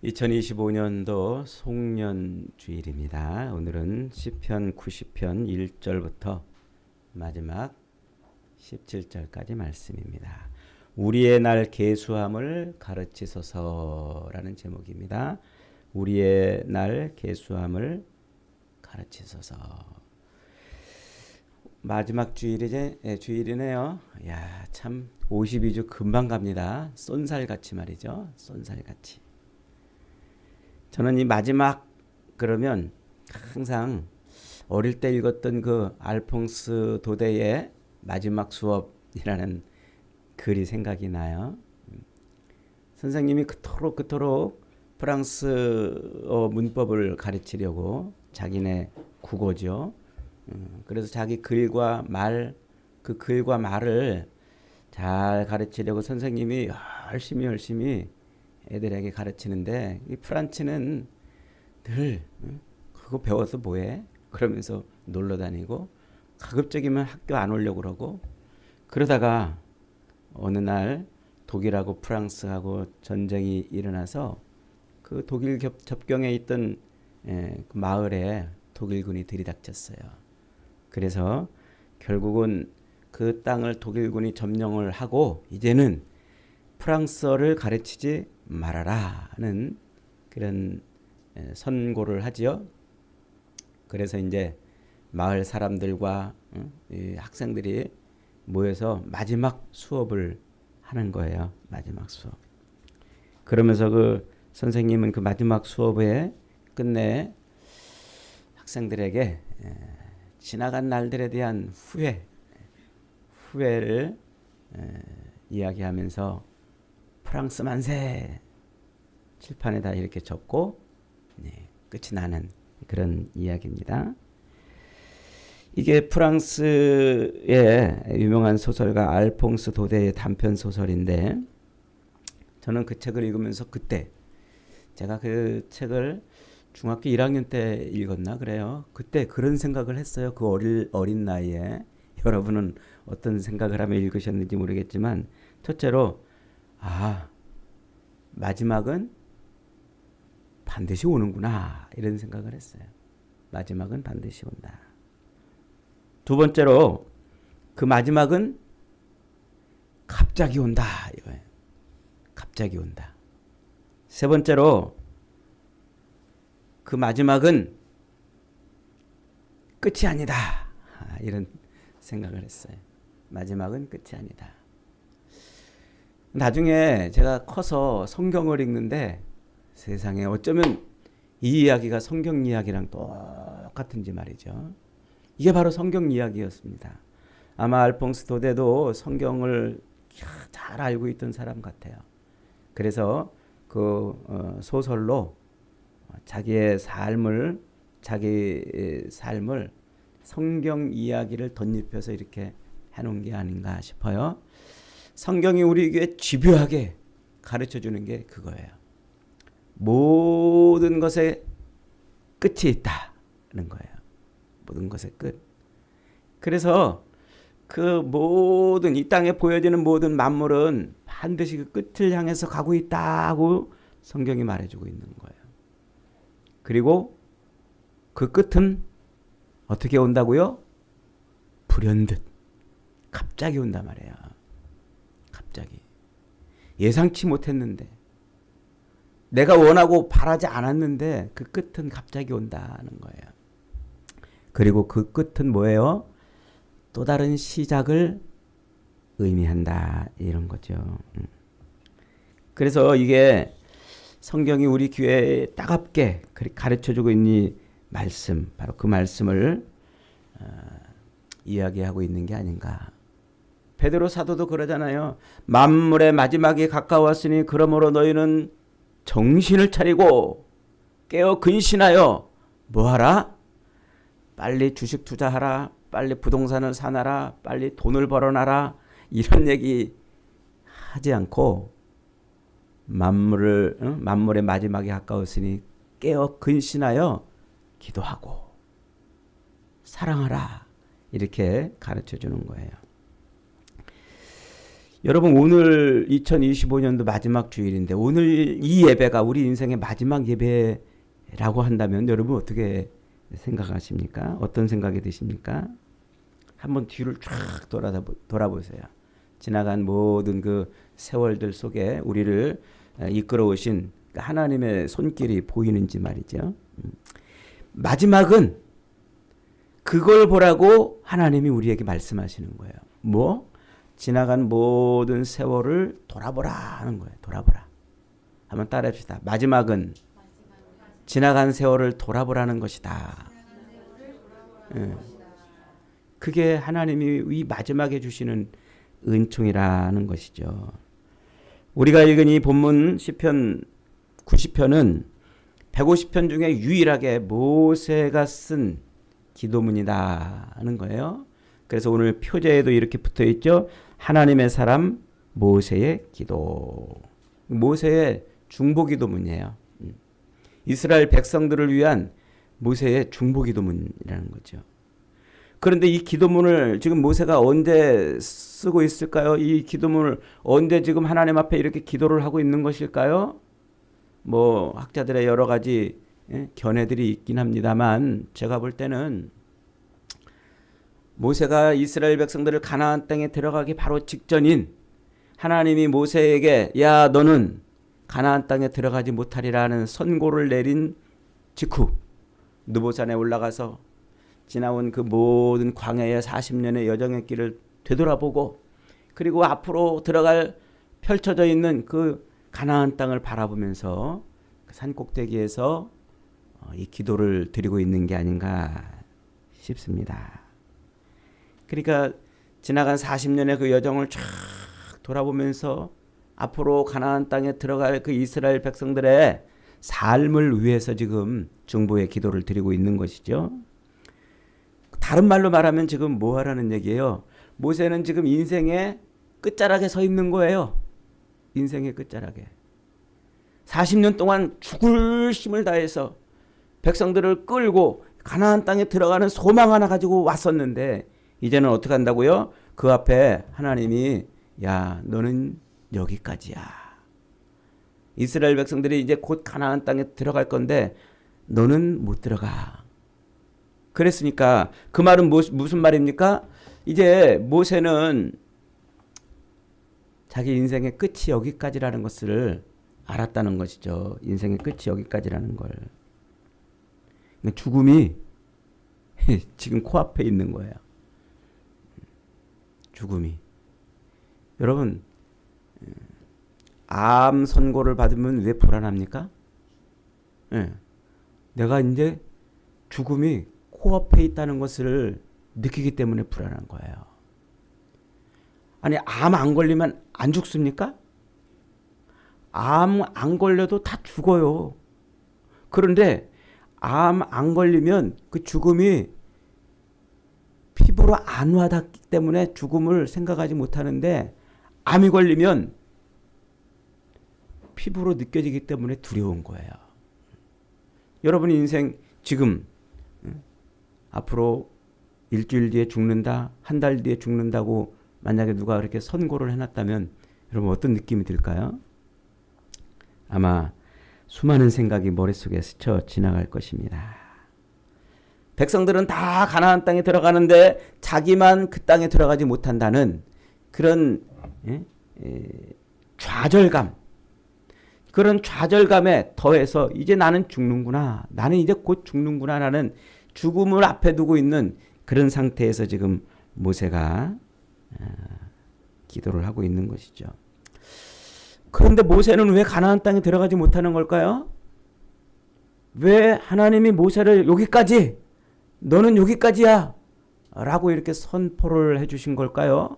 2025년도 송년주일입니다. 오늘은 시편 90편 1절부터 마지막 17절까지 말씀입니다. 우리의 날 계수함을 가르치소서라는 제목입니다. 우리의 날 계수함을 가르치소서. 마지막 주일이네요. 야, 참 52주 금방 갑니다. 쏜살같이 말이죠. 쏜살같이. 저는 이 마지막 그러면 항상 어릴 때 읽었던 그 알퐁스 도데의 마지막 수업이라는 글이 생각이 나요. 선생님이 그토록 프랑스어 문법을 가르치려고 자기네 국어죠. 그래서 자기 글과 말, 그 글과 말을 잘 가르치려고 선생님이 열심히 애들에게 가르치는데 이 프란츠는 늘 그거 배워서 뭐해? 그러면서 놀러 다니고 가급적이면 학교 안 오려고 그러고 그러다가 어느 날 독일하고 프랑스하고 전쟁이 일어나서 그 독일 접경에 있던 그 마을에 독일군이 들이닥쳤어요. 그래서 결국은 그 땅을 독일군이 점령을 하고 이제는 프랑스어를 가르치지 말아라는 그런 선고를 하지요. 그래서 이제 마을 사람들과 학생들이 모여서 마지막 수업을 하는 거예요. 마지막 수업. 그러면서 그 선생님은 그 마지막 수업에 끝내 학생들에게 지나간 날들에 대한 후회를 이야기하면서 프랑스 만세 칠판에다 이렇게 적고 끝이 나는 그런 이야기입니다. 이게 프랑스의 유명한 소설가 알퐁스 도데의 단편 소설인데 저는 그 책을 읽으면서 그때 제가 그 책을 중학교 1학년 때 읽었나 그래요. 그때 그런 생각을 했어요. 그 어린 나이에. 여러분은 어떤 생각을 하며 읽으셨는지 모르겠지만 첫째로 마지막은 반드시 오는구나 이런 생각을 했어요. 마지막은 반드시 온다. 두 번째로 그 마지막은 갑자기 온다 이거예요. 갑자기 온다. 세 번째로 그 마지막은 끝이 아니다. 이런 생각을 했어요. 마지막은 끝이 아니다. 나중에 제가 커서 성경을 읽는데 세상에 어쩌면 이 이야기가 성경 이야기랑 똑같은지 말이죠. 이게 바로 성경 이야기였습니다. 아마 알퐁스 도데도 성경을 잘 알고 있던 사람 같아요. 그래서 그 소설로 자기 삶을 성경 이야기를 덧입혀서 이렇게 해놓은 게 아닌가 싶어요. 성경이 우리에게 집요하게 가르쳐주는 게 그거예요. 모든 것에 끝이 있다는 거예요. 모든 것의 끝. 그래서 그 모든 이 땅에 보여지는 모든 만물은 반드시 그 끝을 향해서 가고 있다고 성경이 말해주고 있는 거예요. 그리고 그 끝은 어떻게 온다고요? 불현듯 갑자기 온단 말이에요. 갑자기 예상치 못했는데 내가 원하고 바라지 않았는데 그 끝은 갑자기 온다는 거예요. 그리고 그 끝은 뭐예요? 또 다른 시작을 의미한다 이런 거죠. 그래서 이게 성경이 우리 귀에 따갑게 가르쳐주고 있는 말씀, 바로 그 말씀을 이야기하고 있는 게 아닌가. 베드로 사도도 그러잖아요. 만물의 마지막이 가까웠으니 그러므로 너희는 정신을 차리고 깨어 근신하여 뭐하라? 빨리 주식 투자하라. 빨리 부동산을 사놔라. 빨리 돈을 벌어놔라. 이런 얘기 하지 않고 만물의 마지막이 가까웠으니 깨어 근신하여 기도하고 사랑하라. 이렇게 가르쳐 주는 거예요. 여러분 오늘 2025년도 마지막 주일인데 오늘 이 예배가 우리 인생의 마지막 예배라고 한다면 여러분 어떻게 생각하십니까? 어떤 생각이 드십니까? 한번 뒤를 쫙 돌아보세요. 지나간 모든 그 세월들 속에 우리를 이끌어 오신 하나님의 손길이 보이는지 말이죠. 마지막은 그걸 보라고 하나님이 우리에게 말씀하시는 거예요. 뭐? 지나간 모든 세월을 돌아보라 하는 거예요. 돌아보라. 한번 따라합시다. 마지막은 지나간 세월을 돌아보라는 것이다. 그게 하나님이 이 마지막에 주시는 은총이라는 것이죠. 우리가 읽은 이 본문 시편 90편은 150편 중에 유일하게 모세가 쓴 기도문이다 하는 거예요. 그래서 오늘 표제에도 이렇게 붙어 있죠. 하나님의 사람 모세의 기도. 모세의 중보기도문이에요. 이스라엘 백성들을 위한 모세의 중보기도문이라는 거죠. 그런데 이 기도문을 지금 모세가 언제 쓰고 있을까요? 이 기도문을 언제 지금 하나님 앞에 이렇게 기도를 하고 있는 것일까요? 뭐 학자들의 여러 가지 견해들이 있긴 합니다만 제가 볼 때는 모세가 이스라엘 백성들을 가나안 땅에 들어가기 바로 직전인 하나님이 모세에게 야 너는 가나안 땅에 들어가지 못하리라는 선고를 내린 직후 느보산에 올라가서 지나온 그 모든 광야의 40년의 여정의 길을 되돌아보고 그리고 앞으로 들어갈 펼쳐져 있는 그 가나안 땅을 바라보면서 산 꼭대기에서 이 기도를 드리고 있는 게 아닌가 싶습니다. 그러니까 지나간 40년의 그 여정을 쫙 돌아보면서 앞으로 가나안 땅에 들어갈 그 이스라엘 백성들의 삶을 위해서 지금 중보의 기도를 드리고 있는 것이죠. 다른 말로 말하면 지금 뭐 하라는 얘기예요? 모세는 지금 인생의 끝자락에 서 있는 거예요. 인생의 끝자락에. 40년 동안 죽을 힘을 다해서 백성들을 끌고 가나안 땅에 들어가는 소망 하나 가지고 왔었는데 이제는 어떻게 한다고요? 그 앞에 하나님이 야 너는 여기까지야. 이스라엘 백성들이 이제 곧 가나안 땅에 들어갈 건데 너는 못 들어가. 그랬으니까 그 말은 무슨 말입니까? 이제 모세는 자기 인생의 끝이 여기까지라는 것을 알았다는 것이죠. 인생의 끝이 여기까지라는 걸. 죽음이 지금 코앞에 있는 거예요. 죽음이. 여러분 암 선고를 받으면 왜 불안합니까? 내가 이제 죽음이 코앞에 있다는 것을 느끼기 때문에 불안한 거예요. 아니 암 안 걸리면 안 죽습니까? 암 안 걸려도 다 죽어요. 그런데 암 안 걸리면 그 죽음이 피부로 안 와닿기 때문에 죽음을 생각하지 못하는데 암이 걸리면 피부로 느껴지기 때문에 두려운 거예요. 여러분 인생 지금 앞으로 일주일 뒤에 죽는다, 한 달 뒤에 죽는다고 만약에 누가 그렇게 선고를 해놨다면 여러분 어떤 느낌이 들까요? 아마 수많은 생각이 머릿속에 스쳐 지나갈 것입니다. 백성들은 다 가나안 땅에 들어가는데 자기만 그 땅에 들어가지 못한다는 그런 좌절감, 그런 좌절감에 더해서 이제 나는 죽는구나, 나는 이제 곧 죽는구나 라는 죽음을 앞에 두고 있는 그런 상태에서 지금 모세가 기도를 하고 있는 것이죠. 그런데 모세는 왜 가나안 땅에 들어가지 못하는 걸까요? 왜 하나님이 모세를 여기까지, 너는 여기까지야 라고 이렇게 선포를 해주신 걸까요?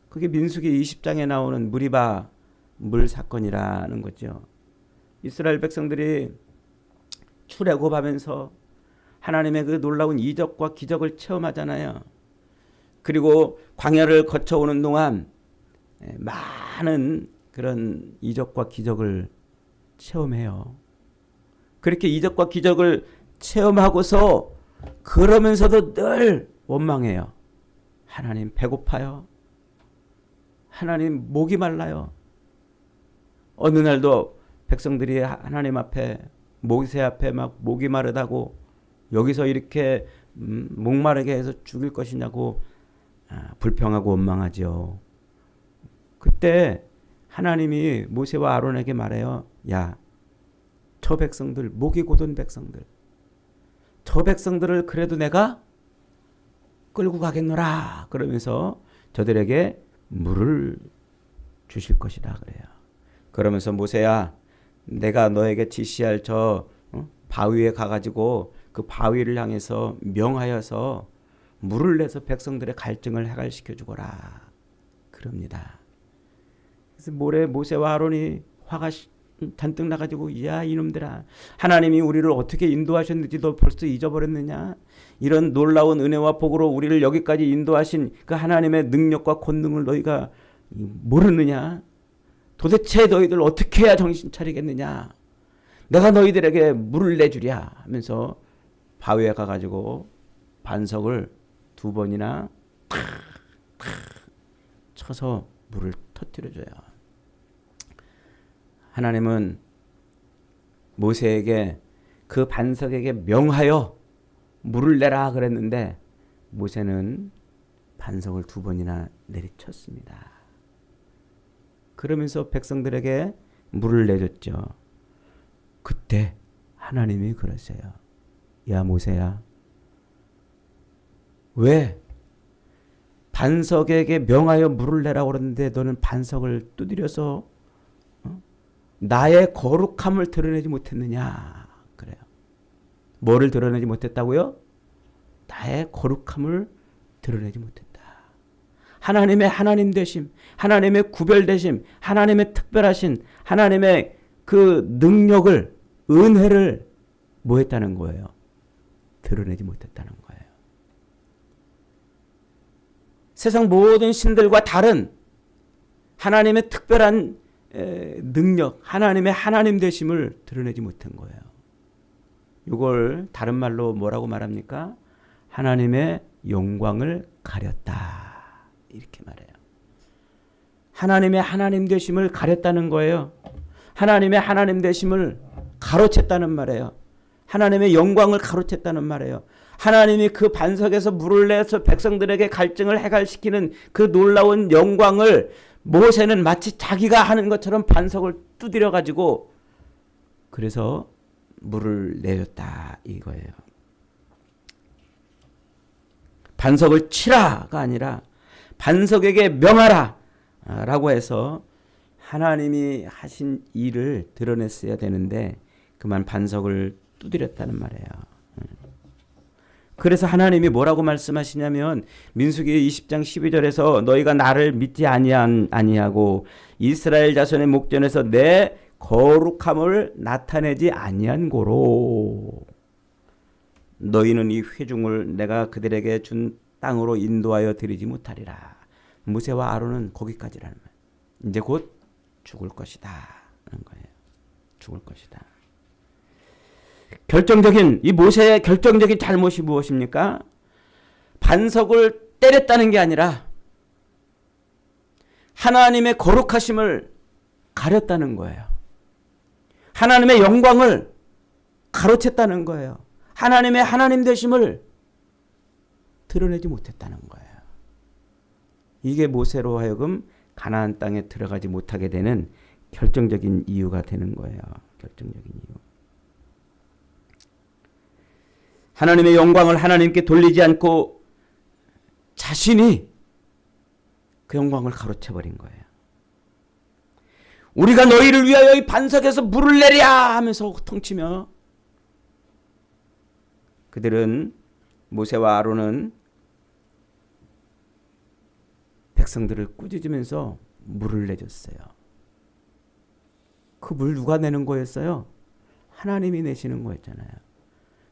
그게 민수기 20장에 나오는 무리바 물 사건이라는 거죠. 이스라엘 백성들이 출애굽하면서 하나님의 그 놀라운 이적과 기적을 체험하잖아요. 그리고 광야를 거쳐오는 동안 많은 그런 이적과 기적을 체험해요. 그렇게 이적과 기적을 체험하고서 그러면서도 늘 원망해요. 하나님 배고파요. 하나님 목이 말라요. 어느 날도 백성들이 하나님 앞에 모세 앞에 막 목이 마르다고 여기서 이렇게 목마르게 해서 죽일 것이냐고 불평하고 원망하죠. 그때 하나님이 모세와 아론에게 말해요. 야, 저 백성들, 목이 곧은 백성들, 저 백성들을 그래도 내가 끌고 가겠노라. 그러면서 저들에게 물을 주실 것이다 그래요. 그러면서 모세야, 내가 너에게 지시할 저 바위에 가가지고 그 바위를 향해서 명하여서 물을 내서 백성들의 갈증을 해갈시켜 주거라. 그럽니다. 그래서 모레 모세와 아론이 화가 잔뜩 나가지고 야 이놈들아, 하나님이 우리를 어떻게 인도하셨는지 너 벌써 잊어버렸느냐? 이런 놀라운 은혜와 복으로 우리를 여기까지 인도하신 그 하나님의 능력과 권능을 너희가 모르느냐? 도대체 너희들 어떻게 해야 정신 차리겠느냐? 내가 너희들에게 물을 내주랴 하면서 바위에 가가지고 반석을 2번이나 탁 쳐서 물을 터뜨려줘요. 하나님은 모세에게 그 반석에게 명하여 물을 내라 그랬는데 모세는 반석을 2번이나 내리쳤습니다. 그러면서 백성들에게 물을 내줬죠. 그때 하나님이 그러세요. 야 모세야, 왜 반석에게 명하여 물을 내라고 그러는데 너는 반석을 두드려서 나의 거룩함을 드러내지 못했느냐 그래요. 뭐를 드러내지 못했다고요? 나의 거룩함을 드러내지 못했다. 하나님의 하나님 되심, 하나님의 구별되심, 하나님의 특별하신 하나님의 그 능력을, 은혜를 뭐 했다는 거예요? 드러내지 못했다는 거예요. 세상 모든 신들과 다른 하나님의 특별한 능력, 하나님의 하나님 되심을 드러내지 못한 거예요. 이걸 다른 말로 뭐라고 말합니까? 하나님의 영광을 가렸다. 이렇게 말해요. 하나님의 하나님 되심을 가렸다는 거예요. 하나님의 하나님 되심을 가로챘다는 말이에요. 하나님의 영광을 가로챘다는 말이에요. 하나님이 그 반석에서 물을 내서 백성들에게 갈증을 해갈시키는 그 놀라운 영광을 모세는 마치 자기가 하는 것처럼 반석을 두드려 가지고 그래서 물을 내줬다 이거예요. 반석을 치라가 아니라 반석에게 명하라 라고 해서 하나님이 하신 일을 드러냈어야 되는데 그만 반석을 두드렸다는 말이에요. 그래서 하나님이 뭐라고 말씀하시냐면 민수기 20장 12절에서 너희가 나를 믿지 아니하고 이스라엘 자손의 목전에서 내 거룩함을 나타내지 아니한 고로 너희는 이 회중을 내가 그들에게 준 땅으로 인도하여 드리지 못하리라. 모세와 아론은 거기까지라는 말. 이제 곧 죽을 것이다 하는 거예요. 죽을 것이다. 결정적인 이 모세의 결정적인 잘못이 무엇입니까? 반석을 때렸다는 게 아니라 하나님의 거룩하심을 가렸다는 거예요. 하나님의 영광을 가로챘다는 거예요. 하나님의 하나님 되심을 드러내지 못했다는 거예요. 이게 모세로 하여금 가나안 땅에 들어가지 못하게 되는 결정적인 이유가 되는 거예요. 결정적인 이유. 하나님의 영광을 하나님께 돌리지 않고 자신이 그 영광을 가로채버린 거예요. 우리가 너희를 위하여 이 반석에서 물을 내랴 하면서 호통치며 그들은 모세와 아론은 백성들을 꾸짖으면서 물을 내줬어요. 그 물 누가 내는 거였어요? 하나님이 내시는 거였잖아요.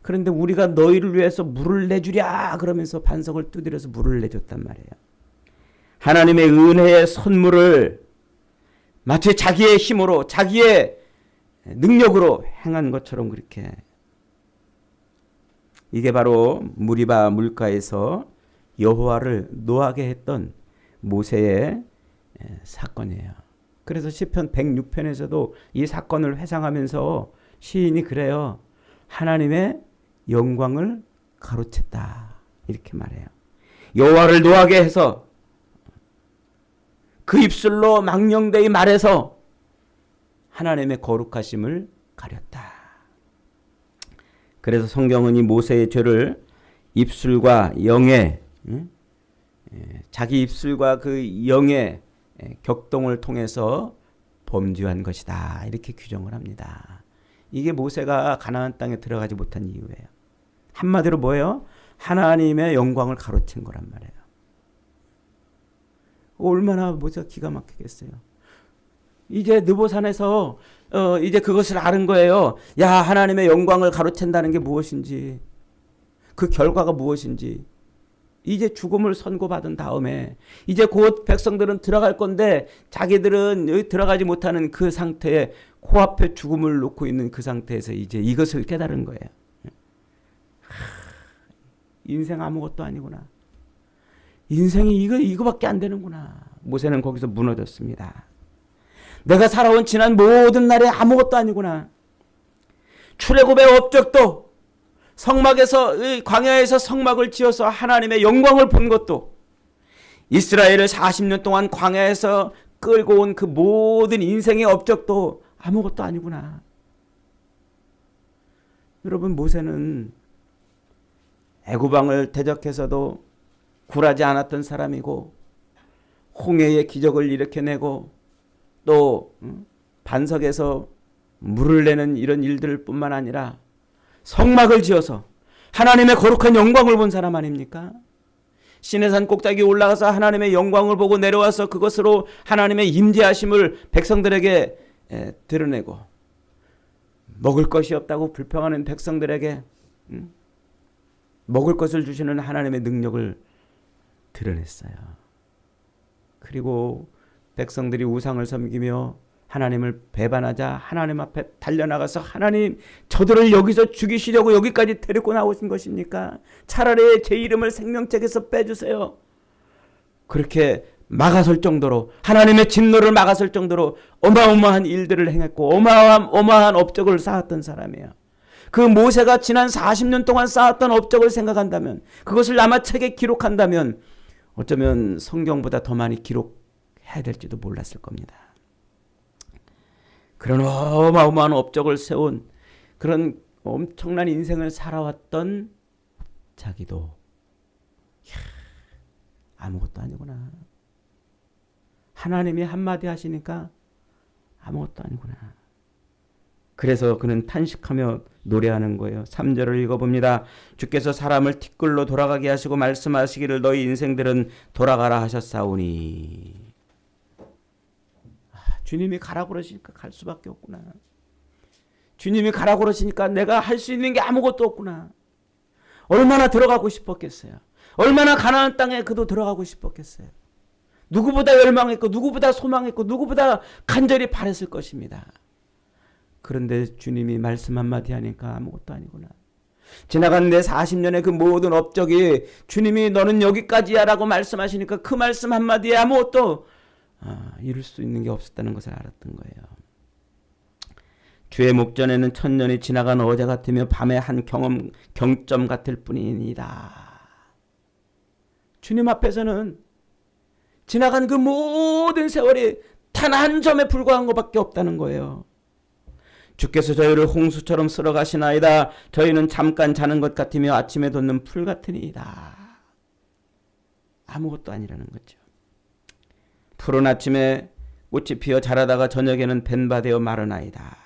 그런데 우리가 너희를 위해서 물을 내주랴 그러면서 반석을 두드려서 물을 내줬단 말이에요. 하나님의 은혜의 선물을 마치 자기의 힘으로 자기의 능력으로 행한 것처럼 그렇게 이게 바로 무리바 물가에서 여호와를 노하게 했던 모세의 사건이에요. 그래서 시편 106편에서도 이 사건을 회상하면서 시인이 그래요. 하나님의 영광을 가로챘다. 이렇게 말해요. 여호와를 노하게 해서 그 입술로 망령되이 말해서 하나님의 거룩하심을 가렸다. 그래서 성경은 이 모세의 죄를 입술과 영의 자기 입술과 그 영의 격동을 통해서 범죄한 것이다. 이렇게 규정을 합니다. 이게 모세가 가나안 땅에 들어가지 못한 이유예요. 한마디로 뭐예요? 하나님의 영광을 가로챈 거란 말이에요. 얼마나 모세가 기가 막히겠어요. 이제 느보산에서 이제 그것을 아는 거예요. 야, 하나님의 영광을 가로챈다는 게 무엇인지, 그 결과가 무엇인지. 이제 죽음을 선고받은 다음에 이제 곧 백성들은 들어갈 건데 자기들은 여기 들어가지 못하는 그 상태에 코앞에 죽음을 놓고 있는 그 상태에서 이제 이것을 깨달은 거예요. 인생 아무것도 아니구나. 인생이 이거밖에 안 되는구나. 모세는 거기서 무너졌습니다. 내가 살아온 지난 모든 날에 아무것도 아니구나. 출애굽의 업적도, 성막에서, 광야에서 성막을 지어서 하나님의 영광을 본 것도, 이스라엘을 40년 동안 광야에서 끌고 온 그 모든 인생의 업적도 아무것도 아니구나. 여러분, 모세는 애굽왕을 대적해서도 굴하지 않았던 사람이고, 홍해의 기적을 일으켜내고, 또 반석에서 물을 내는 이런 일들 뿐만 아니라 성막을 지어서 하나님의 거룩한 영광을 본 사람 아닙니까? 시내산 꼭대기에 올라가서 하나님의 영광을 보고 내려와서 그것으로 하나님의 임재하심을 백성들에게 드러내고, 먹을 것이 없다고 불평하는 백성들에게 먹을 것을 주시는 하나님의 능력을 드러냈어요. 그리고 백성들이 우상을 섬기며 하나님을 배반하자 하나님 앞에 달려나가서 하나님, 저들을 여기서 죽이시려고 여기까지 데리고 나오신 것입니까? 차라리 제 이름을 생명책에서 빼주세요. 그렇게 막아설 정도로, 하나님의 진노를 막아설 정도로 어마어마한 일들을 행했고 어마어마한 업적을 쌓았던 사람이에요. 그 모세가 지난 40년 동안 쌓았던 업적을 생각한다면, 그것을 아마 책에 기록한다면 어쩌면 성경보다 더 많이 기록해야 될지도 몰랐을 겁니다. 그런 어마어마한 업적을 세운, 그런 엄청난 인생을 살아왔던 자기도 아무것도 아니구나. 하나님이 한마디 하시니까 아무것도 아니구나. 그래서 그는 탄식하며 노래하는 거예요. 3절을 읽어봅니다. 주께서 사람을 티끌로 돌아가게 하시고 말씀하시기를 너희 인생들은 돌아가라 하셨사오니. 주님이 가라고 그러시니까 갈 수밖에 없구나. 주님이 가라고 그러시니까 내가 할 수 있는 게 아무것도 없구나. 얼마나 들어가고 싶었겠어요. 얼마나 가나안 땅에 그도 들어가고 싶었겠어요. 누구보다 열망했고 누구보다 소망했고 누구보다 간절히 바랬을 것입니다. 그런데 주님이 말씀 한마디 하니까 아무것도 아니구나. 지나간 내 40년의 그 모든 업적이 주님이 너는 여기까지야 라고 말씀하시니까 그 말씀 한마디에 아무것도 이룰 수 있는 게 없었다는 것을 알았던 거예요. 주의 목전에는 천년이 지나간 어제 같으며 밤의 한 경점 같을 뿐이니이다. 주님 앞에서는 지나간 그 모든 세월이 단 한 점에 불과한 것밖에 없다는 거예요. 주께서 저희를 홍수처럼 쓸어 가시나이다. 저희는 잠깐 자는 것 같으며 아침에 돋는 풀 같으니이다. 아무것도 아니라는 거죠. 푸른 아침에 꽃이 피어 자라다가 저녁에는 벤바되어 마르나이다.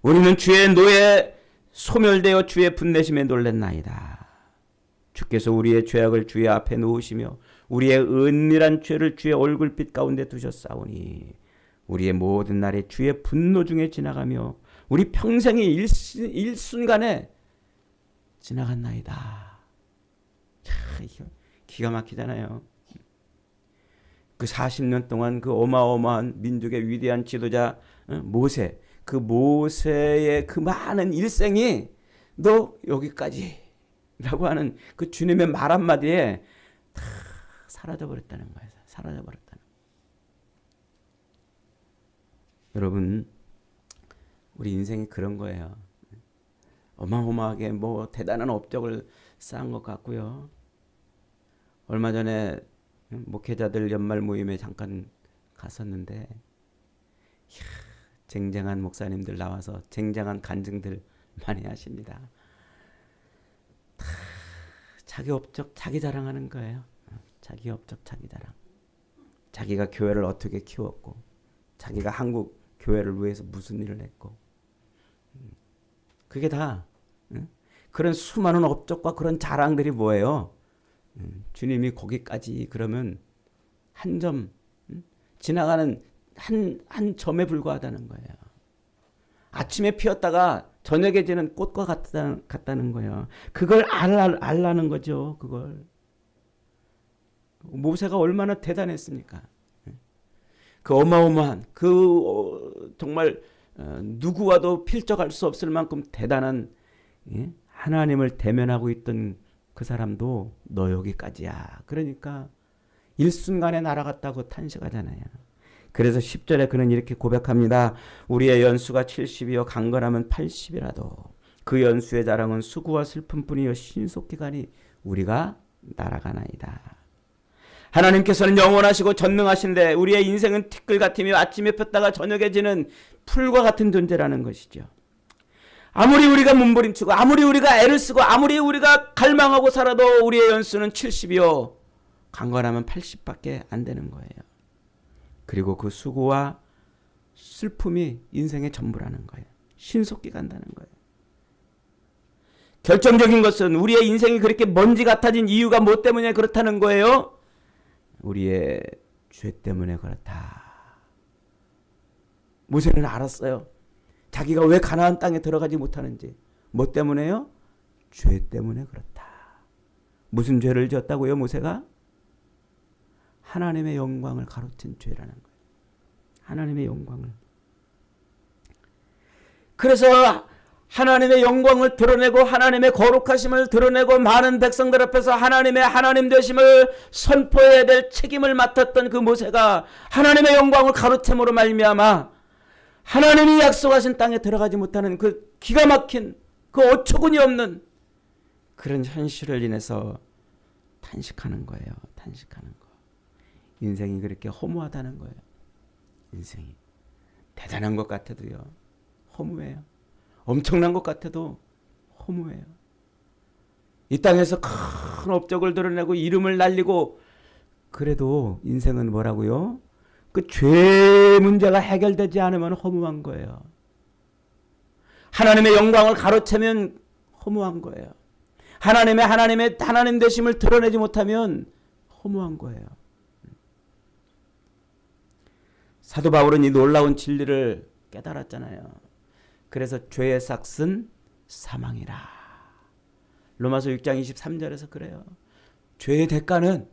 우리는 주의 노에 소멸되어 주의 분내심에 놀랬나이다. 주께서 우리의 죄악을 주의 앞에 놓으시며 우리의 은밀한 죄를 주의 얼굴빛 가운데 두셨사오니 우리의 모든 날이 주의 분노 중에 지나가며 우리 평생이 일순간에 지나갔나이다. 기가 막히잖아요. 그 40년 동안 그 어마어마한 민족의 위대한 지도자 모세, 그 모세의 그 많은 일생이 너 여기까지 라고 하는 그 주님의 말 한마디에 다 사라져버렸다는 거예요. 사라져버렸다는 거예요. 여러분, 우리 인생이 그런 거예요. 어마어마하게 뭐 대단한 업적을 쌓은 것 같고요. 얼마 전에 목회자들 연말 모임에 잠깐 갔었는데, 이야, 쟁쟁한 목사님들 나와서 쟁쟁한 간증들 많이 하십니다. 다 자기 업적 자기 자랑하는 거예요. 자기 업적 자기 자랑. 자기가 교회를 어떻게 키웠고, 자기가 한국 교회를 위해서 무슨 일을 했고, 그게 다 그런 수많은 업적과 그런 자랑들이 뭐예요? 주님이 거기까지 그러면 한 점, 지나가는 한 점에 불과하다는 거예요. 아침에 피었다가 저녁에 지는 꽃과 같다는 거예요. 그걸 알라는 거죠. 그걸. 모세가 얼마나 대단했습니까? 그 어마어마한 정말 누구와도 필적할 수 없을 만큼 대단한 하나님을 대면하고 있던 그 사람도 너 여기까지야. 그러니까 일순간에 날아갔다고 탄식하잖아요. 그래서 10절에 그는 이렇게 고백합니다. 우리의 연수가 70이요 강건하면 80이라도 그 연수의 자랑은 수고와 슬픔뿐이요 신속기간이 우리가 날아가나이다. 하나님께서는 영원하시고 전능하신데 우리의 인생은 티끌 같으며 아침에 폈다가 저녁에 지는 풀과 같은 존재라는 것이죠. 아무리 우리가 몸부림치고 아무리 우리가 애를 쓰고 아무리 우리가 갈망하고 살아도 우리의 연수는 70이요 강건하면 80밖에 안 되는 거예요. 그리고 그 수고와 슬픔이 인생의 전부라는 거예요. 신속히 간다는 거예요. 결정적인 것은 우리의 인생이 그렇게 먼지 같아진 이유가 뭐 때문에 그렇다는 거예요? 우리의 죄 때문에 그렇다. 모세는 알았어요. 자기가 왜 가나안 땅에 들어가지 못하는지. 뭐 때문에요? 죄 때문에 그렇다. 무슨 죄를 지었다고요, 모세가? 하나님의 영광을 가로챈 죄라는 거예요. 하나님의 영광을. 그래서 하나님의 영광을 드러내고 하나님의 거룩하심을 드러내고 많은 백성들 앞에서 하나님의 하나님 되심을 선포해야 될 책임을 맡았던 그 모세가 하나님의 영광을 가로챈으로 말미암아 하나님이 약속하신 땅에 들어가지 못하는 그 기가 막힌 그 어처구니 없는 그런 현실을 인해서 탄식하는 거예요. 탄식하는 거. 인생이 그렇게 허무하다는 거예요. 인생이 대단한 것 같아도요 허무해요. 엄청난 것 같아도 허무해요. 이 땅에서 큰 업적을 드러내고 이름을 날리고 그래도 인생은 뭐라고요? 그 죄 문제가 해결되지 않으면 허무한 거예요. 하나님의 영광을 가로채면 허무한 거예요. 하나님의 하나님 되심을 드러내지 못하면 허무한 거예요. 사도 바울은 이 놀라운 진리를 깨달았잖아요. 그래서 죄의 삭은 사망이라. 로마서 6장 23절에서 그래요. 죄의 대가는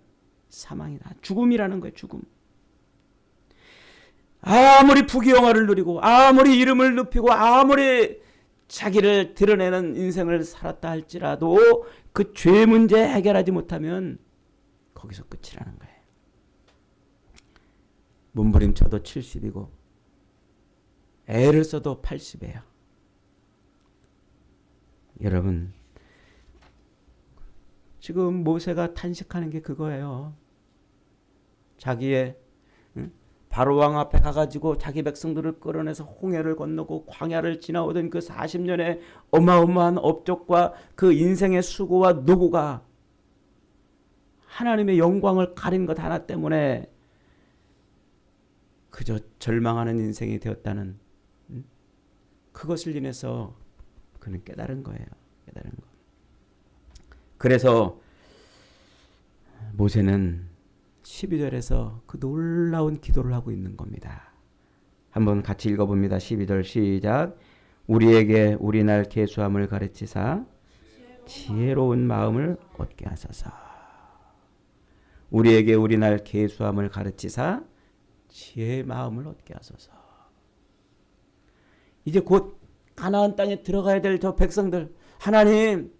사망이다. 죽음이라는 거예요. 죽음. 아무리 부귀영화를 누리고 아무리 이름을 높이고 아무리 자기를 드러내는 인생을 살았다 할지라도 그 죄 문제 해결하지 못하면 거기서 끝이라는 거예요. 몸부림쳐도 70이고 애를 써도 80이에요. 여러분, 지금 모세가 탄식하는 게 그거예요. 자기의 바로왕 앞에 가가지고 자기 백성들을 끌어내서 홍해를 건너고 광야를 지나오던 그 40년의 어마어마한 업적과 그 인생의 수고와 노고가 하나님의 영광을 가린 것 하나 때문에 그저 절망하는 인생이 되었다는 그것을 인해서 그는 깨달은 거예요. 깨달은 거. 그래서 모세는 12절에서 그 놀라운 기도를 하고 있는 겁니다. 한번 같이 읽어봅니다. 12절 시작. 우리에게 우리날 계수함을 가르치사 지혜로운 마음을 얻게 하소서. 우리에게 우리날 계수함을 가르치사 지혜의 마음을 얻게 하소서. 이제 곧 가나안 땅에 들어가야 될 저 백성들, 하나님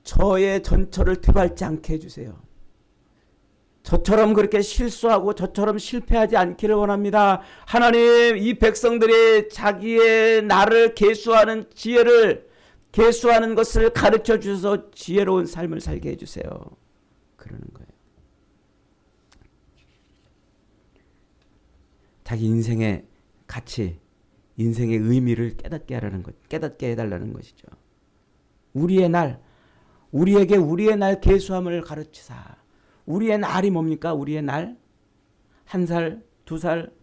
저의 전철을 뒤밟지 않게 해주세요. 저처럼 그렇게 실수하고 저처럼 실패하지 않기를 원합니다. 하나님, 이 백성들이 자기의 나를 계수하는 지혜를, 계수하는 것을 가르쳐 주셔서 지혜로운 삶을 살게 해주세요. 그러는 거예요. 자기 인생의 가치, 인생의 의미를 깨닫게 하라는 것, 깨닫게 해달라는 것이죠. 우리의 날, 우리에게 우리의 날 계수함을 가르치사. 우리의 날이 뭡니까? 우리의 날? 1살, 2살,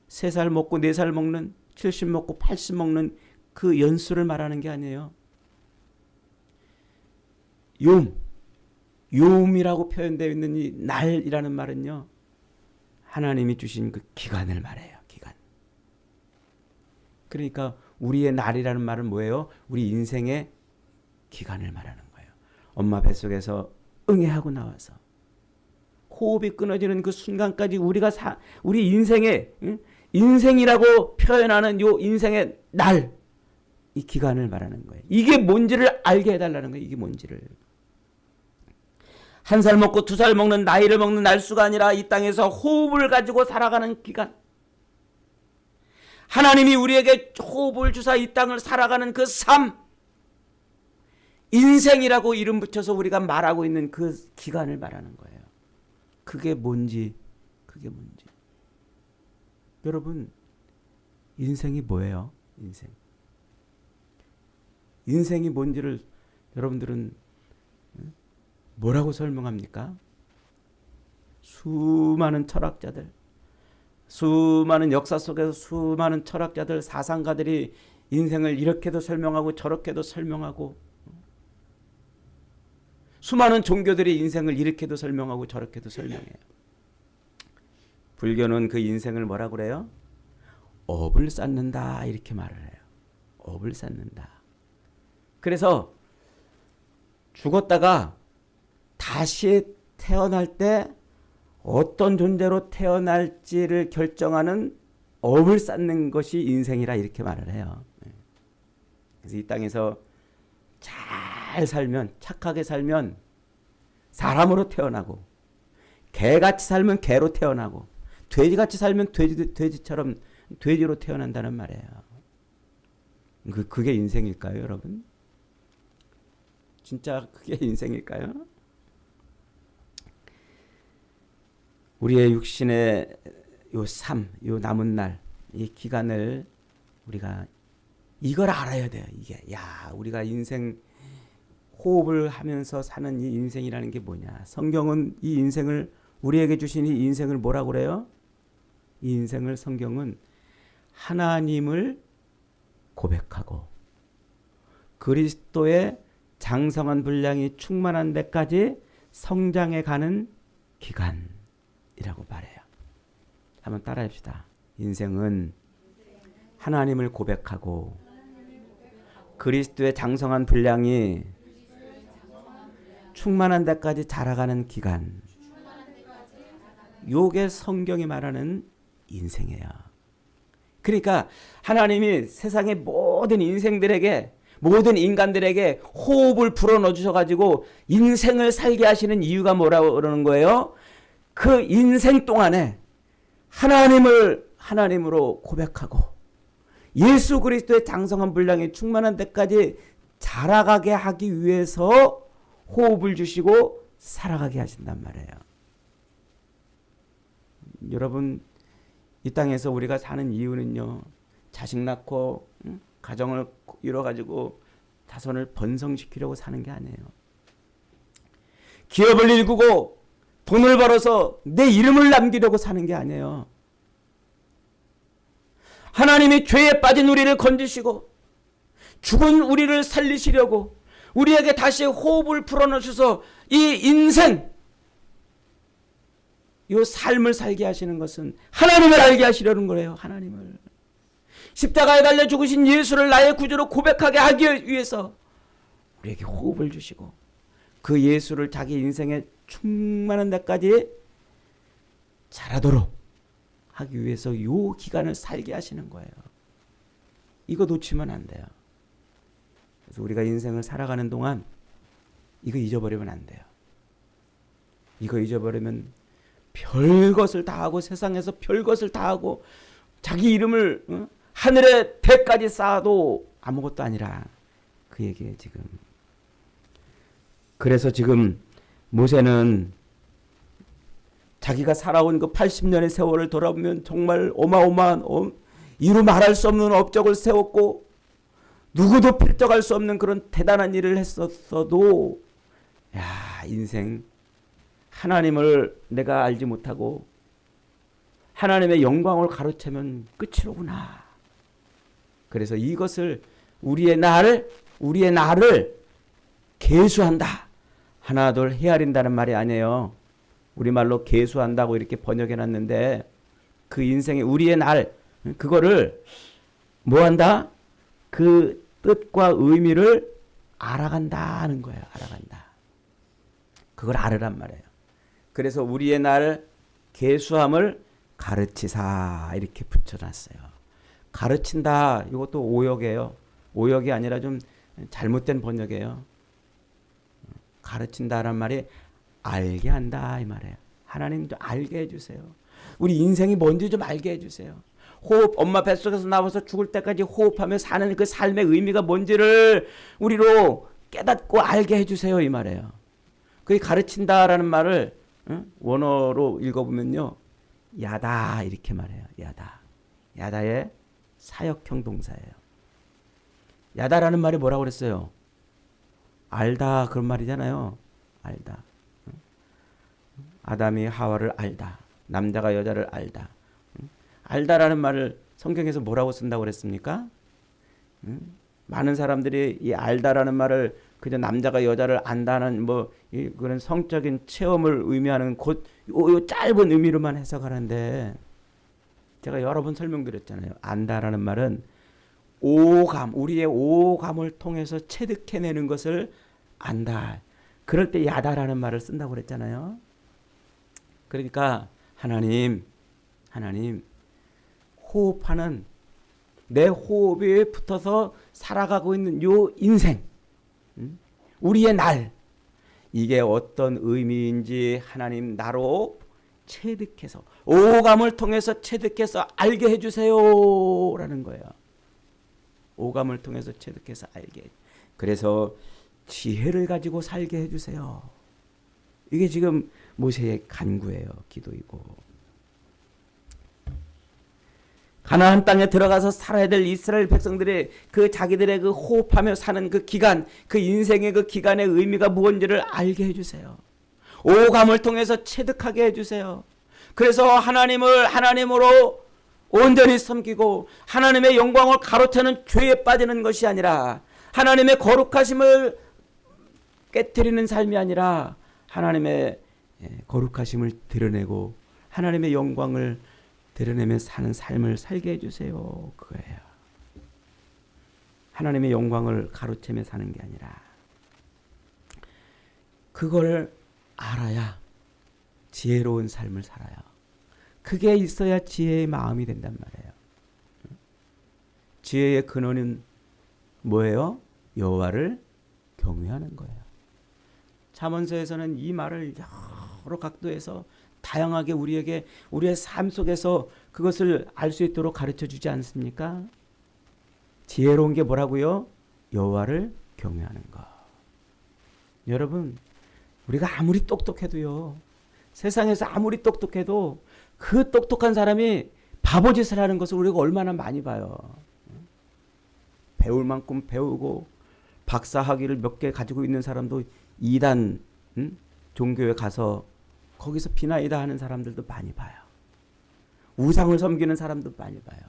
3살 먹고 4살 먹는, 70 먹고 80 먹는 그 연수를 말하는 게 아니에요. 요음이라고 표현되어 있는 이 날이라는 말은요, 하나님이 주신 그 기간을 말해요. 기간. 그러니까 우리의 날이라는 말은 뭐예요? 우리 인생의 기간을 말하는 거예요. 엄마 뱃속에서 응애하고 나와서 호흡이 끊어지는 그 순간까지 우리가 우리 인생의, 인생이라고 표현하는 요 인생의 날, 이 기간을 말하는 거예요. 이게 뭔지를 알게 해달라는 거예요. 이게 뭔지를. 1살 먹고 2살 먹는, 나이를 먹는 날수가 아니라 이 땅에서 호흡을 가지고 살아가는 기간. 하나님이 우리에게 호흡을 주사 이 땅을 살아가는 그 삶, 인생이라고 이름 붙여서 우리가 말하고 있는 그 기간을 말하는 거예요. 그게 뭔지, 그게 뭔지. 여러분, 인생이 뭐예요? 인생이 뭔지를 여러분들은 뭐라고 설명합니까? 수많은 철학자들, 수많은 역사 속에서 수많은 철학자들, 사상가들이 인생을 이렇게도 설명하고 저렇게도 설명하고, 수많은 종교들이 인생을 이렇게도 설명하고 저렇게도 설명해요. 불교는 그 인생을 뭐라고 그래요? 업을 쌓는다, 이렇게 말을 해요. 업을 쌓는다. 그래서 죽었다가 다시 태어날 때 어떤 존재로 태어날지를 결정하는 업을 쌓는 것이 인생이라 이렇게 말을 해요. 그래서 이 땅에서 잘 살면, 착하게 살면 사람으로 태어나고, 개같이 살면 개로 태어나고, 돼지같이 살면 돼지처럼 돼지로 태어난다는 말이에요. 그게 인생일까요, 여러분? 진짜 그게 인생일까요? 우리의 육신의 요 삶, 요 남은 날, 이 기간을 우리가 이걸 알아야 돼요. 이게, 우리가 인생 호흡을 하면서 사는 이 인생이라는 게 뭐냐? 성경은 이 인생을, 우리에게 주신 이 인생을 뭐라고 그래요? 이 인생을 성경은 하나님을 고백하고 그리스도의 장성한 분량이 충만한 데까지 성장해 가는 기간이라고 말해요. 한번 따라합시다. 인생은 하나님을 고백하고 그리스도의 장성한 분량이 충만한 데까지 자라가는 기간. 요게 성경이 말하는 인생이에요. 그러니까 하나님이 세상의 모든 인생들에게, 모든 인간들에게 호흡을 불어넣어 주셔가지고 인생을 살게 하시는 이유가 뭐라고 그러는 거예요? 그 인생 동안에 하나님으로 고백하고 예수 그리스도의 장성한 분량이 충만한 데까지 자라가게 하기 위해서 호흡을 주시고 살아가게 하신단 말이에요. 여러분, 이 땅에서 우리가 사는 이유는요, 자식 낳고 가정을 이뤄가지고 자손을 번성시키려고 사는 게 아니에요. 기업을 일구고 돈을 벌어서 내 이름을 남기려고 사는 게 아니에요. 하나님이 죄에 빠진 우리를 건지시고 죽은 우리를 살리시려고 우리에게 다시 호흡을 불어넣으셔서 이 인생, 이 삶을 살게 하시는 것은 하나님을 알게 하시려는 거예요. 하나님을. 십자가에 달려 죽으신 예수를 나의 구주로 고백하게 하기 위해서 우리에게 호흡을 주시고 그 예수를 자기 인생의 충만한 데까지 자라도록 하기 위해서 이 기간을 살게 하시는 거예요. 이거 놓치면 안 돼요. 그래서 우리가 인생을 살아가는 동안 이거 잊어버리면 안 돼요. 이거 잊어버리면 별것을 다 하고 세상에서 별것을 다 하고 자기 이름을 하늘의 대까지 쌓아도 아무것도 아니라 그 얘기예요 지금. 그래서 지금 모세는 자기가 살아온 그 80년의 세월을 돌아보면 정말 어마어마한 이루 말할 수 없는 업적을 세웠고 누구도 필적할 수 없는 그런 대단한 일을 했었어도 야, 인생 하나님을 내가 알지 못하고 하나님의 영광을 가로채면 끝이로구나. 그래서 이것을 우리의 나를 계수한다. 하나 둘 헤아린다는 말이 아니에요. 우리말로 계수한다고 이렇게 번역해놨는데 그 인생의 우리의 날 그거를 뭐한다? 그 뜻과 의미를 알아간다는 거예요. 알아간다. 그걸 알으란 말이에요. 그래서 우리의 날 계수함을 가르치사 이렇게 붙여놨어요. 가르친다 이것도 오역이에요. 오역이 아니라 좀 잘못된 번역이에요. 가르친다란 말이 알게 한다 이 말이에요. 하나님 좀 알게 해주세요. 우리 인생이 뭔지 좀 알게 해주세요. 호흡, 엄마 뱃속에서 나와서 죽을 때까지 호흡하며 사는 그 삶의 의미가 뭔지를 우리로 깨닫고 알게 해주세요 이 말이에요. 그게 가르친다라는 말을 원어로 읽어보면요, 야다 이렇게 말해요. 야다. 야다의 사역형 동사예요. 야다라는 말이 뭐라고 그랬어요? 알다 그런 말이잖아요. 알다. 아담이 하와를 알다. 남자가 여자를 알다. 알다라는 말을 성경에서 뭐라고 쓴다고 그랬습니까? 많은 사람들이 이 알다라는 말을 그저 남자가 여자를 안다는 뭐 그런 성적인 체험을 의미하는 요 짧은 의미로만 해석하는데 제가 여러 번 설명드렸잖아요. 안다라는 말은 오감, 우리의 오감을 통해서 체득해내는 것을 안다. 그럴 때 야다라는 말을 쓴다고 그랬잖아요. 그러니까 하나님 호흡하는 내 호흡에 붙어서 살아가고 있는 요 인생, 우리의 날, 이게 어떤 의미인지 하나님 나로 체득해서 오감을 통해서 체득해서 알게 해주세요 라는 거예요. 오감을 통해서 체득해서 알게. 그래서 지혜를 가지고 살게 해주세요. 이게 지금 모세의 간구예요. 기도이고. 가나안 땅에 들어가서 살아야 될 이스라엘 백성들의 그 자기들의 그 호흡하며 사는 그 기간, 그 인생의 그 기간의 의미가 무엇인지를 알게 해주세요. 오감을 통해서 체득하게 해주세요. 그래서 하나님으로 온전히 섬기고 하나님의 영광을 가로채는 죄에 빠지는 것이 아니라 하나님의 거룩하심을 깨트리는 삶이 아니라 하나님의 거룩하심을 드러내고 하나님의 영광을 드러내며 사는 삶을 살게 해주세요. 그거예요. 하나님의 영광을 가로채며 사는 게 아니라 그걸 알아야 지혜로운 삶을 살아요. 그게 있어야 지혜의 마음이 된단 말이에요. 지혜의 근원은 뭐예요? 여호와를 경외하는 거예요. 잠언서에서는 이 말을 여러 각도에서 다양하게 우리에게 우리의 삶 속에서 그것을 알 수 있도록 가르쳐 주지 않습니까? 지혜로운 게 뭐라고요? 여호와를 경외하는 것. 여러분, 우리가 아무리 똑똑해도요, 세상에서 아무리 똑똑해도 그 똑똑한 사람이 바보짓을 하는 것을 우리가 얼마나 많이 봐요. 배울 만큼 배우고 박사 학위를 몇 개 가지고 있는 사람도 이단 종교에 가서 거기서 비나이다 하는 사람들도 많이 봐요. 우상을 섬기는 사람도 많이 봐요.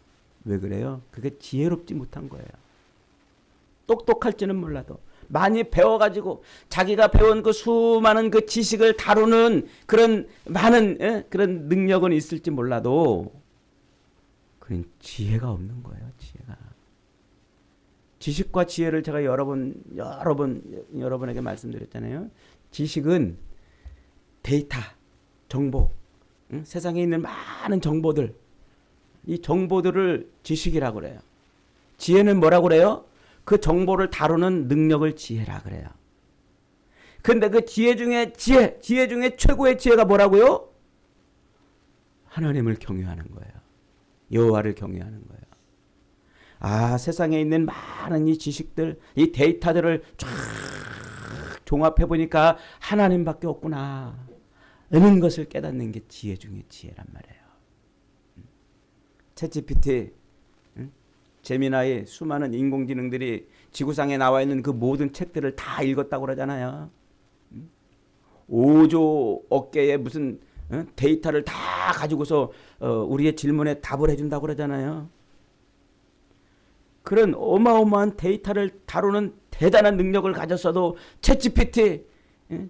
왜 그래요? 그게 지혜롭지 못한 거예요. 똑똑할지는 몰라도 많이 배워가지고 자기가 배운 그 수많은 그 지식을 다루는 그런 많은 그런 능력은 있을지 몰라도 그런 지혜가 없는 거예요. 지혜가. 지식과 지혜를 제가 여러분에게 말씀드렸잖아요. 지식은 데이터, 정보, 세상에 있는 많은 정보들, 이 정보들을 지식이라고 그래요. 지혜는 뭐라고 그래요? 그 정보를 다루는 능력을 지혜라 그래요. 근데 그 지혜 중에 최고의 지혜가 뭐라고요? 하나님을 경외하는 거예요. 여호와를 경외하는 거예요. 아, 세상에 있는 많은 이 지식들, 이 데이터들을 쫙 종합해 보니까 하나님밖에 없구나. 이런 것을 깨닫는 게 지혜 중에 지혜란 말이에요. 챗GPT, 제미나이, 수많은 인공지능들이 지구상에 나와 있는 그 모든 책들을 다 읽었다고 그러잖아요. 5조 어깨에 무슨 데이터를 다 가지고서 우리의 질문에 답을 해준다고 그러잖아요. 그런 어마어마한 데이터를 다루는 대단한 능력을 가졌어도 챗GPT,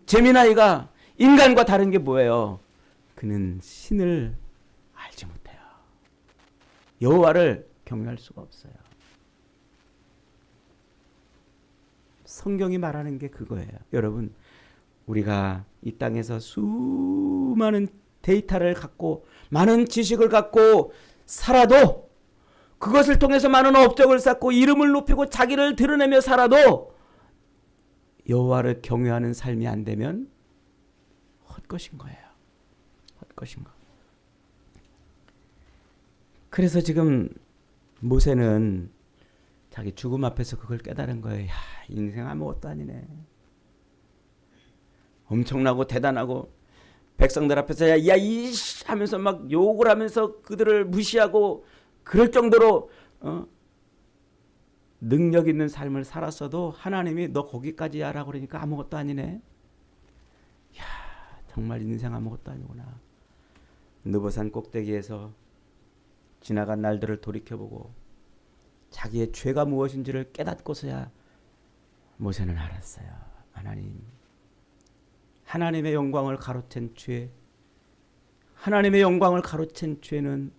제미나이가 인간과 다른 게 뭐예요? 그는 신을 알지 못해요. 여호와를 경외할 수가 없어요. 성경이 말하는 게 그거예요. 여러분, 우리가 이 땅에서 수많은 데이터를 갖고 많은 지식을 갖고 살아도, 그것을 통해서 많은 업적을 쌓고 이름을 높이고 자기를 드러내며 살아도 여호와를 경외하는 삶이 안 되면 헛것인 거예요. 헛것인 거. 그래서 지금 모세는 자기 죽음 앞에서 그걸 깨달은 거예요. 야, 인생 아무것도 아니네. 엄청나고 대단하고 백성들 앞에서 야 이씨 하면서 막 욕을 하면서 그들을 무시하고 그럴 정도로 능력 있는 삶을 살았어도 하나님이 너 거기까지 하라고 그러니까 아무것도 아니네. 야, 정말 인생 아무것도 아니구나. 느보산 꼭대기에서 지나간 날들을 돌이켜보고 자기의 죄가 무엇인지를 깨닫고서야 모세는 알았어요. 하나님의 영광을 가로챈 죄, 하나님의 영광을 가로챈 죄는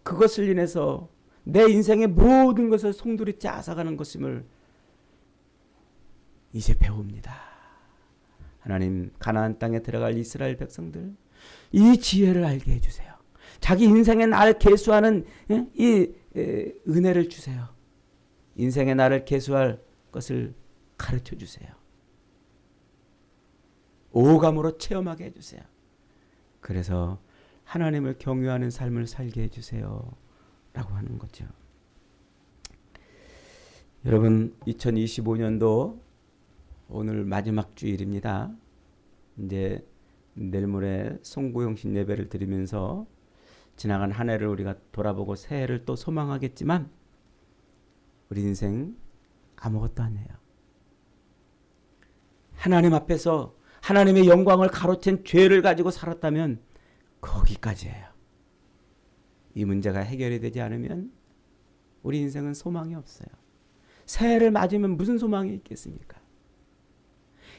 그것을 인해서 내 인생의 모든 것을 송두리째 앗아가는 것임을 이제 배웁니다. 하나님, 가나안 땅에 들어갈 이스라엘 백성들, 이 지혜를 알게 해주세요. 자기 인생의 나를 계수하는 이 은혜를 주세요. 인생의 나를 계수할 것을 가르쳐 주세요. 오감으로 체험하게 해주세요. 그래서 하나님을 경외하는 삶을 살게 해주세요 라고 하는 거죠. 여러분, 2025년도 오늘 마지막 주일입니다. 이제 내일 모레 송구영신 예배를 드리면서 지나간 한 해를 우리가 돌아보고 새해를 또 소망하겠지만 우리 인생 아무것도 아니에요. 하나님 앞에서 하나님의 영광을 가로챈 죄를 가지고 살았다면 거기까지예요. 이 문제가 해결이 되지 않으면 우리 인생은 소망이 없어요. 새해를 맞으면 무슨 소망이 있겠습니까?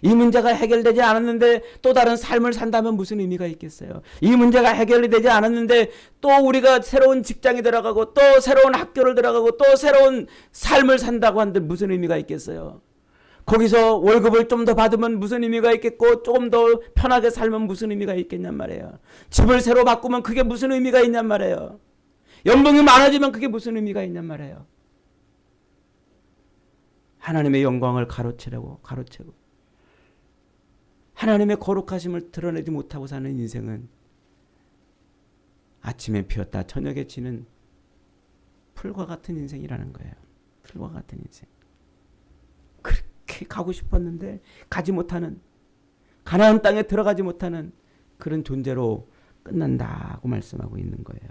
이 문제가 해결되지 않았는데 또 다른 삶을 산다면 무슨 의미가 있겠어요? 이 문제가 해결이 되지 않았는데 또 우리가 새로운 직장에 들어가고 또 새로운 학교를 들어가고 또 새로운 삶을 산다고 하는데 무슨 의미가 있겠어요? 거기서 월급을 좀 더 받으면 무슨 의미가 있겠고 조금 더 편하게 살면 무슨 의미가 있겠냔 말이에요. 집을 새로 바꾸면 그게 무슨 의미가 있냔 말이에요. 연봉이 많아지면 그게 무슨 의미가 있냔 말이에요. 하나님의 영광을 가로채고 하나님의 거룩하심을 드러내지 못하고 사는 인생은 아침에 피었다 저녁에 지는 풀과 같은 인생이라는 거예요. 풀과 같은 인생. 그렇게 가고 싶었는데 가지 못하는, 가나안 땅에 들어가지 못하는 그런 존재로 끝난다고 말씀하고 있는 거예요.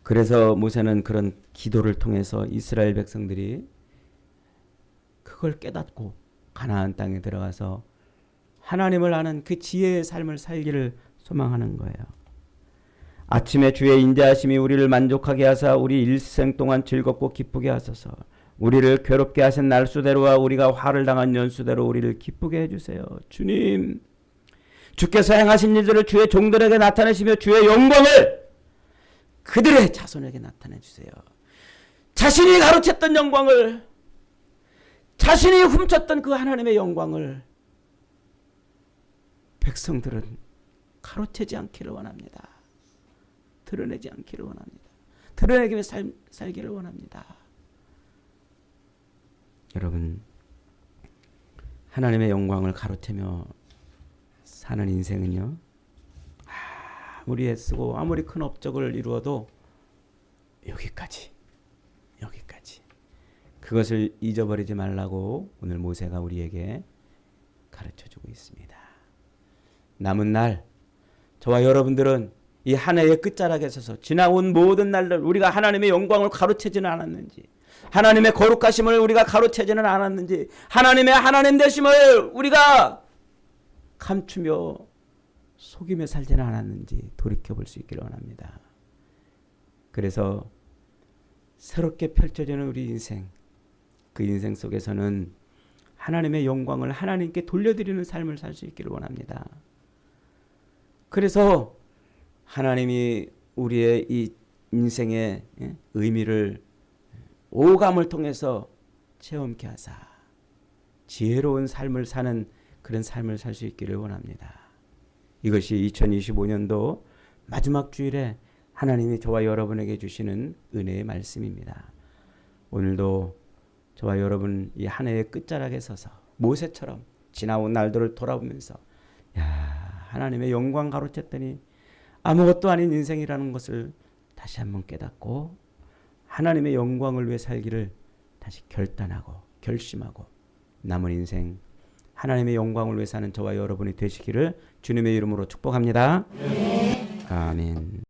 그래서 모세는 그런 기도를 통해서 이스라엘 백성들이 그걸 깨닫고 가나안 땅에 들어가서 하나님을 아는 그 지혜의 삶을 살기를 소망하는 거예요. 아침에 주의 인자하심이 우리를 만족하게 하사 우리 일생 동안 즐겁고 기쁘게 하소서. 우리를 괴롭게 하신 날수대로와 우리가 화를 당한 연수대로 우리를 기쁘게 해주세요. 주님, 주께서 행하신 일들을 주의 종들에게 나타내시며 주의 영광을 그들의 자손에게 나타내 주세요. 자신이 가로챘던 영광을, 자신이 훔쳤던 그 하나님의 영광을 백성들은 가로채지 않기를 원합니다. 드러내지 않기를 원합니다. 드러내기 위해 살기를 원합니다. 여러분, 하나님의 영광을 가로채며 사는 인생은요, 아무리 애쓰고 아무리 큰 업적을 이루어도 여기까지. 그것을 잊어버리지 말라고 오늘 모세가 우리에게 가르쳐주고 있습니다. 남은 날 저와 여러분들은 이 한 해의 끝자락에 서서 지나온 모든 날들 우리가 하나님의 영광을 가로채지는 않았는지, 하나님의 거룩하심을 우리가 가로채지는 않았는지, 하나님의 하나님 되심을 우리가 감추며 속이며 살지는 않았는지 돌이켜볼 수 있기를 원합니다. 그래서 새롭게 펼쳐지는 우리 인생, 그 인생 속에서는 하나님의 영광을 하나님께 돌려드리는 삶을 살 수 있기를 원합니다. 그래서 하나님이 우리의 이 인생의 의미를 오감을 통해서 체험케 하사 지혜로운 삶을 사는 그런 삶을 살 수 있기를 원합니다. 이것이 2025년도 마지막 주일에 하나님이 저와 여러분에게 주시는 은혜의 말씀입니다. 오늘도 저와 여러분 이 한 해의 끝자락에 서서 모세처럼 지나온 날들을 돌아보면서 하나님의 영광 가로챘더니 아무것도 아닌 인생이라는 것을 다시 한번 깨닫고 하나님의 영광을 위해 살기를 다시 결단하고 결심하고 남은 인생 하나님의 영광을 위해 사는 저와 여러분이 되시기를 주님의 이름으로 축복합니다. 아멘.